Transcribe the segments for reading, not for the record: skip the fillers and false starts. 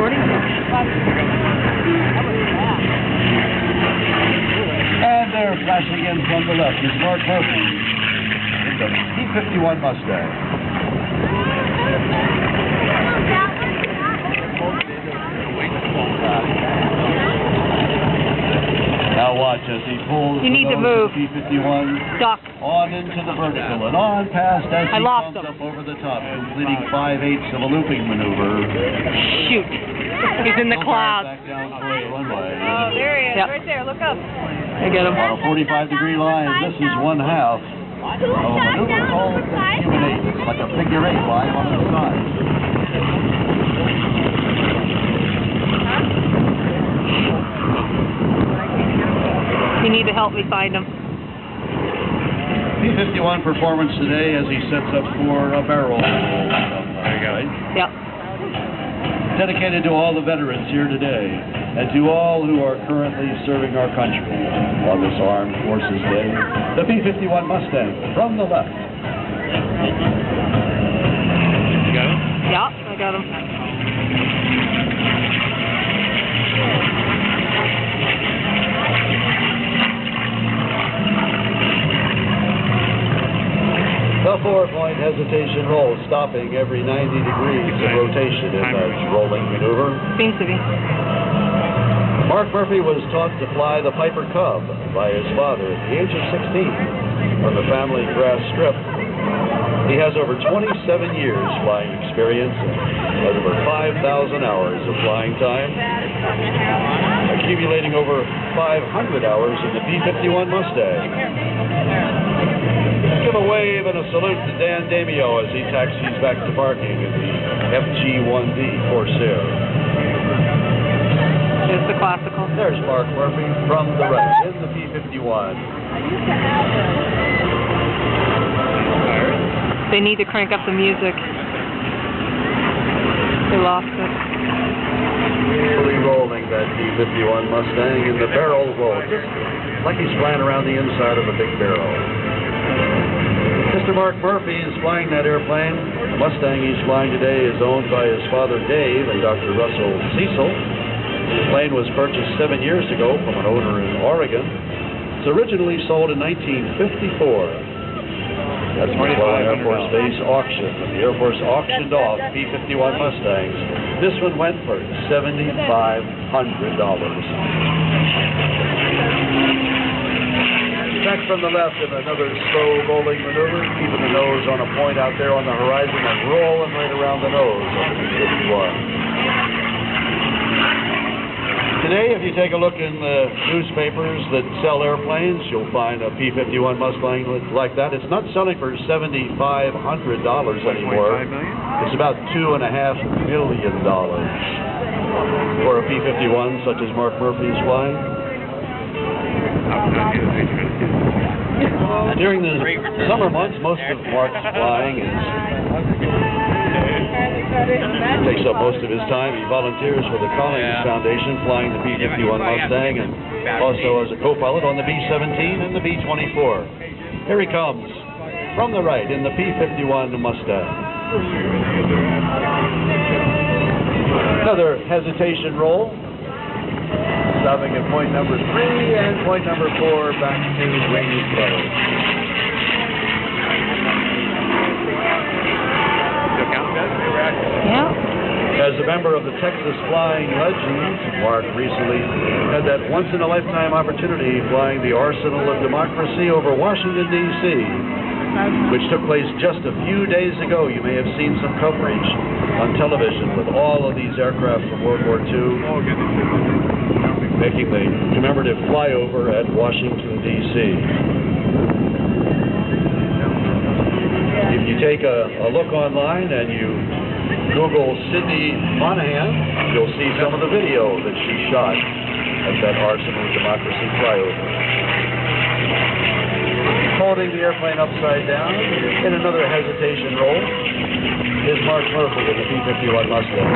recording? And they're flashing in from the left is Mark Murphy in the P-51 Mustang. Now watch as he pulls You need to move. the P-51 Duck. on into the vertical and on past as he lost comes him. up over the top, completing 5/8 of a looping maneuver. Shoot. He's in the clouds. Back down towards the runway. Oh, there he is, Yep. right there. Look up. I get him. On a 45-degree line, this is 1/2 of a maneuver called the human eight. It's like a figure eight line on its side. You need to help me find him. P-51 performance today as he sets up for a barrel. There you go. Yep. Dedicated to all the veterans here today and to all who are currently serving our country on this Armed Forces Day. The P-51 Mustang from the left. You got it? Yep, I got him. The 4-point hesitation roll, stopping every 90 degrees of rotation in that rolling maneuver. Seems to be. Mark Murphy was taught to fly the Piper Cub by his father at the age of 16 from the family grass strip. He has over 27 years flying experience and over 5,000 hours of flying time, accumulating over 500 hours in the P-51 Mustang. Give a wave and a salute to Dan Damio as he taxis back to parking in the FG-1D Corsair. There's the classical. There's Mark Murphy from the right in the P-51. They need to crank up the music. They lost it. Really rolling that P-51 Mustang in the barrel roll, just like he's flying around the inside of a big barrel. Mr. Mark Murphy is flying that airplane. The Mustang he's flying today is owned by his father Dave and Dr. Russell Cecil. The plane was purchased 7 years ago from an owner in Oregon. It's originally sold in 1954. That's the Air Force Base auction. The Air Force auctioned off P-51 Mustangs. This one went for $7,500. Back from the left in another slow rolling maneuver, keeping the nose on a point out there on the horizon and rolling right around the nose of the P-51. Today, if you take a look in the newspapers that sell airplanes, you'll find a P-51 Mustang like that. It's not selling for $7,500 anymore. It's about $2.5 million for a P-51 such as Mark Murphy is flying. During the summer months, most of Mark's flying takes up most of his time. He volunteers for the Collins Foundation, flying the P-51 Mustang, and also as a co-pilot on the B-17 and the B-24. Here he comes from the right in the P-51 Mustang. Another hesitation roll. Stopping at point number 3 and point number 4 back to wing flow. Yeah. As a member of the Texas Flying Legends, Mark recently had that once-in-a-lifetime opportunity flying the Arsenal of Democracy over Washington, D.C., which took place just a few days ago. You may have seen some coverage on television with all of these aircraft from World War II making the commemorative flyover at Washington, D.C. If you take a look online and you Google Cindy Monahan, you'll see some of the video that she shot at that Arsenal of Democracy flyover. Holding the airplane upside down in another hesitation roll is Mark Murphy in the P-51 Mustang.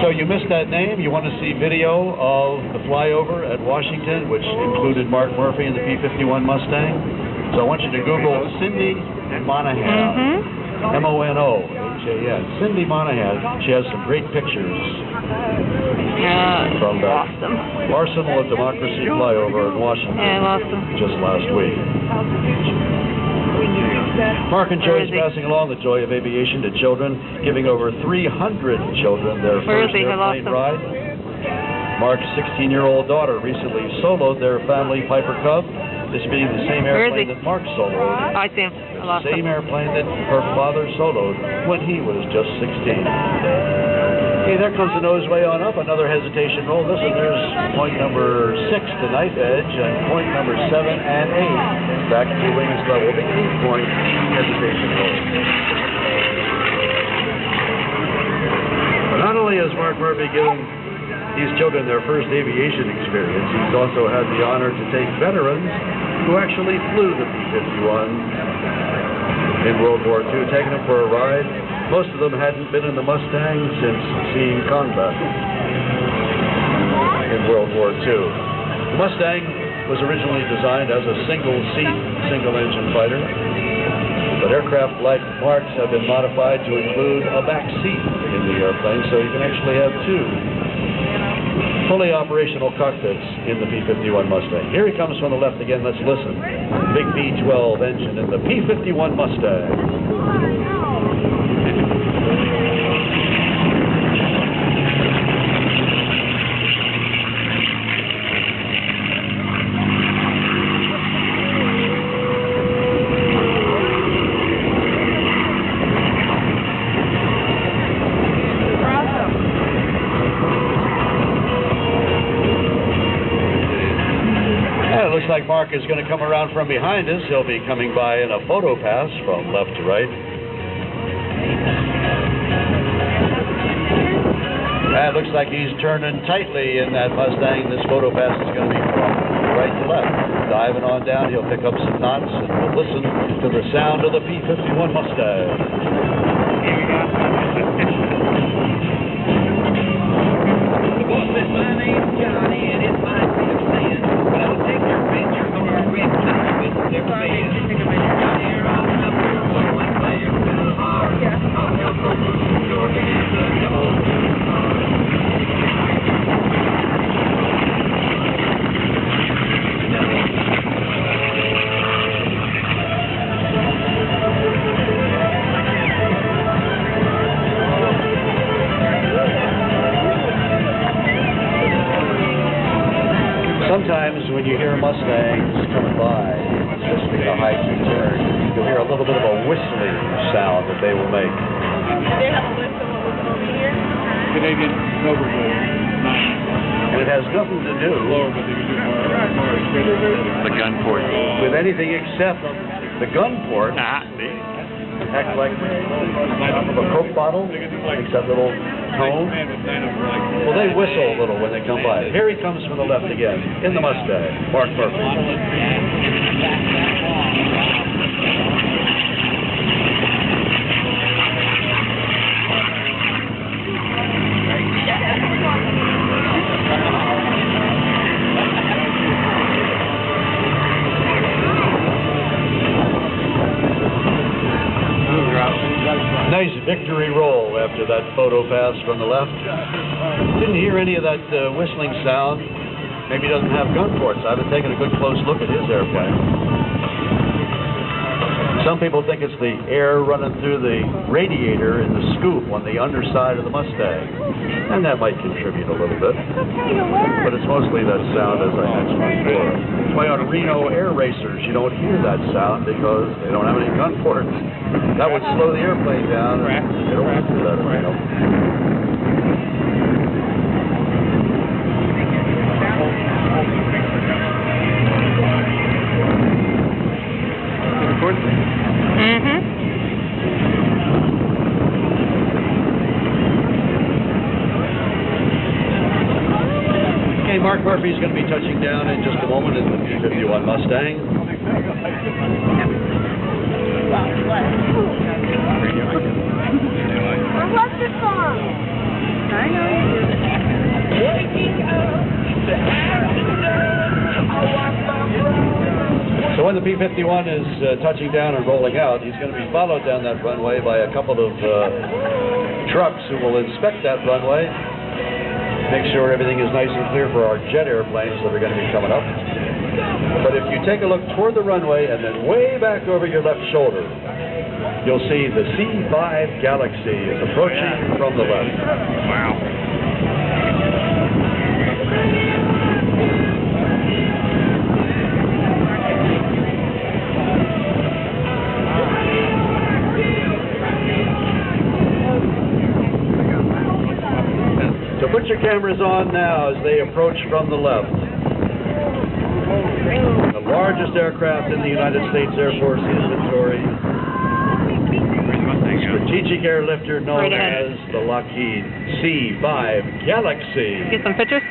So you missed that name. You want to see video of the flyover at Washington, which included Mark Murphy in the P-51 Mustang. So I want you to Google Cindy Monahan. Monohan. Cindy Monahan. She has some great pictures from the awesome. Arsenal of Democracy flyover in Washington Awesome. just last week. Mark enjoys passing along the joy of aviation to children, giving over 300 children their first airplane ride. Mark's 16-year-old daughter recently soloed their family Piper Cub, this being the same airplane that Mark soloed. I see him. I lost him. Same airplane that her father soloed when he was just 16. Okay, there comes the nose way on up. Another hesitation roll. Listen, there's point number 6 to knife edge, and point number 7 and 8 back to wings level. The 8-point hesitation roll. But not only has Mark Murphy given these children their first aviation experience, he's also had the honor to take veterans who actually flew the P-51 in World War II, taking them for a ride. Most of them hadn't been in the Mustang since seeing combat in World War II. The Mustang was originally designed as a single-seat, single-engine fighter, but aircraft like Mark's have been modified to include a back seat in the airplane, so you can actually have two fully operational cockpits in the P-51 Mustang. Here he comes from the left again. Let's listen. Big V12 engine in the P-51 Mustang. Looks like Mark is going to come around from behind us. He'll be coming by in a photo pass from left to right. It looks like he's turning tightly in that Mustang. This photo pass is going to be from right to left. Diving on down, he'll pick up some knots, and we'll listen to the sound of the P-51 Mustang. Here we go. My name's Johnny, and it's my stand. But I'll take your picture on the red side with their fans. Here on the floor, one player to the heart. On your phone, your hands are Sometimes when you hear Mustangs coming by, especially a high key turn, you'll hear a little bit of a whistling sound that they will make. They have a list of what was over here. Canadian overboard. And it has nothing to do The gun port. with anything except the gun port. Act like a Coke bottle, makes that little tone. Well, they whistle a little when they come by. Here he comes from the left again, in the Mustang, Mark Murphy. Nice victory roll after that photo pass from the left. Didn't hear any of that whistling sound. Maybe he doesn't have gun ports. I haven't taken a good close look at his airplane. Some people think it's the air running through the radiator in the scoop on the underside of the Mustang. And that might contribute a little bit. But it's mostly that sound, as I mentioned before. That's why on Reno air racers you don't hear that sound because they don't have any gun ports. That would slow the airplane down, and they don't want to do that in Reno. Okay, Mark Murphy's going to be touching down in just a moment in the P-51 Mustang. What's the song? I know you do. So when the P-51 is touching down and rolling out, he's going to be followed down that runway by a couple of trucks who will inspect that runway, make sure everything is nice and clear for our jet airplanes that are going to be coming up. But if you take a look toward the runway and then way back over your left shoulder, you'll see the C-5 Galaxy is approaching from the left. Wow. So put your cameras on now as they approach from the left. The largest aircraft in the United States Air Force inventory. Strategic airlifter known Right ahead. as the Lockheed C-5 Galaxy. Get some pictures?